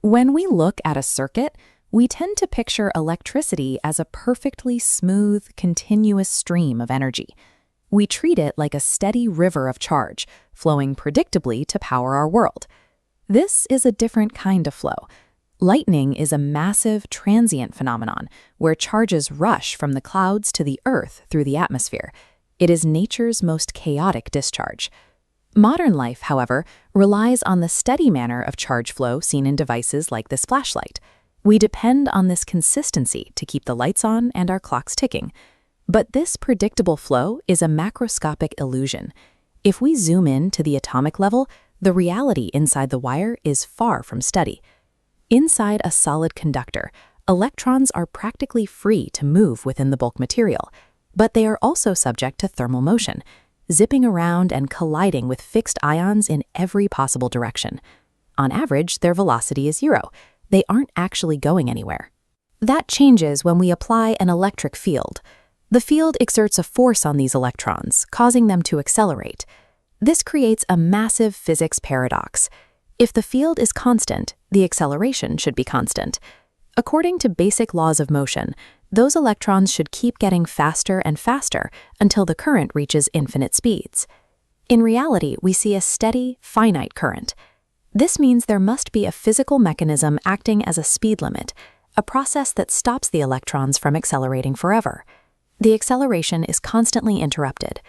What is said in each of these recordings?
When we look at a circuit, we tend to picture electricity as a perfectly smooth, continuous stream of energy. We treat it like a steady river of charge, flowing predictably to power our world. This is a different kind of flow. Lightning is a massive, transient phenomenon where charges rush from the clouds to the Earth through the atmosphere. It is nature's most chaotic discharge. Modern life, however, relies on the steady manner of charge flow seen in devices like this flashlight. We depend on this consistency to keep the lights on and our clocks ticking. But this predictable flow is a macroscopic illusion. If we zoom in to the atomic level, the reality inside the wire is far from steady. Inside a solid conductor, electrons are practically free to move within the bulk material, but they are also subject to thermal motion, zipping around and colliding with fixed ions in every possible direction. On average, their velocity is zero. They aren't actually going anywhere. That changes when we apply an electric field. The field exerts a force on these electrons, causing them to accelerate. This creates a massive physics paradox. If the field is constant, the acceleration should be constant. According to basic laws of motion, those electrons should keep getting faster and faster until the current reaches infinite speeds. In reality, we see a steady, finite current. This means there must be a physical mechanism acting as a speed limit, a process that stops the electrons from accelerating forever. The acceleration is constantly interrupted.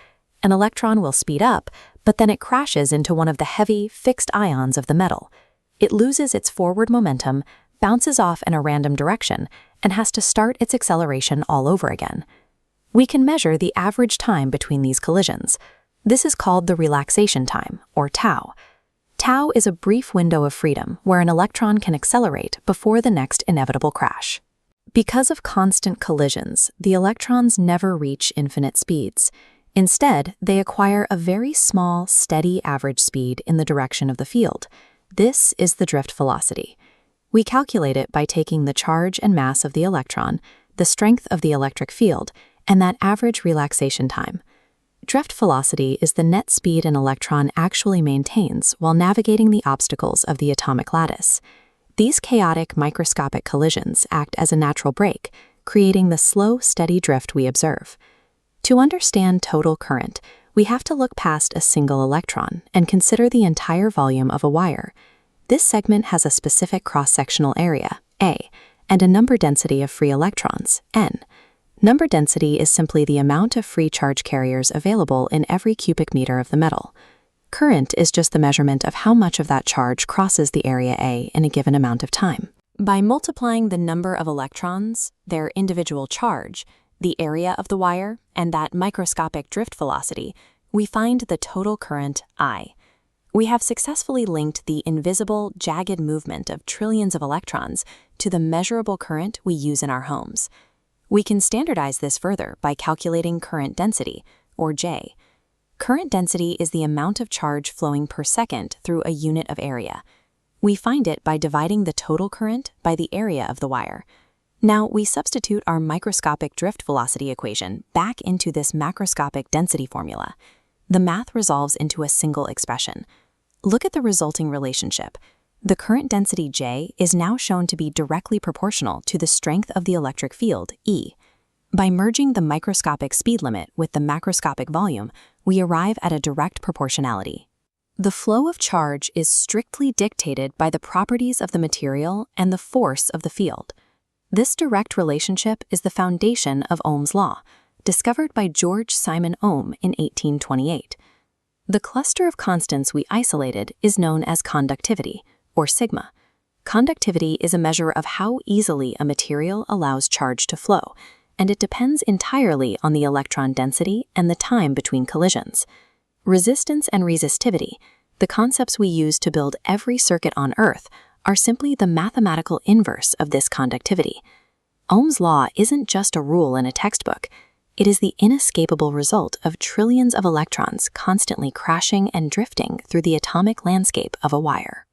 An electron will speed up, but then it crashes into one of the heavy, fixed ions of the metal. It loses its forward momentum, bounces off in a random direction, and has to start its acceleration all over again. We can measure the average time between these collisions. This is called the relaxation time, or tau. Tau is a brief window of freedom where an electron can accelerate before the next inevitable crash. Because of constant collisions, the electrons never reach infinite speeds. Instead, they acquire a very small, steady average speed in the direction of the field. This is the drift velocity. We calculate it by taking the charge and mass of the electron, the strength of the electric field, and that average relaxation time. Drift velocity is the net speed an electron actually maintains while navigating the obstacles of the atomic lattice. These chaotic microscopic collisions act as a natural brake, creating the slow, steady drift we observe. To understand total current, we have to look past a single electron and consider the entire volume of a wire. This segment has a specific cross-sectional area, A, and a number density of free electrons, N. Number density is simply the amount of free charge carriers available in every cubic meter of the metal. Current is just the measurement of how much of that charge crosses the area A in a given amount of time. By multiplying the number of electrons, their individual charge, the area of the wire, and that microscopic drift velocity, we find the total current I. We have successfully linked the invisible, jagged movement of trillions of electrons to the measurable current we use in our homes. We can standardize this further by calculating current density, or J. Current density is the amount of charge flowing per second through a unit of area. We find it by dividing the total current by the area of the wire. Now, we substitute our microscopic drift velocity equation back into this macroscopic density formula. The math resolves into a single expression. Look at the resulting relationship. The current density J is now shown to be directly proportional to the strength of the electric field, E. By merging the microscopic speed limit with the macroscopic volume, we arrive at a direct proportionality. The flow of charge is strictly dictated by the properties of the material and the force of the field. This direct relationship is the foundation of Ohm's law, discovered by George Simon Ohm in 1828. The cluster of constants we isolated is known as conductivity, or sigma. Conductivity is a measure of how easily a material allows charge to flow, and it depends entirely on the electron density and the time between collisions. Resistance and resistivity, the concepts we use to build every circuit on Earth, are simply the mathematical inverse of this conductivity. Ohm's law isn't just a rule in a textbook. It is the inescapable result of trillions of electrons constantly crashing and drifting through the atomic landscape of a wire.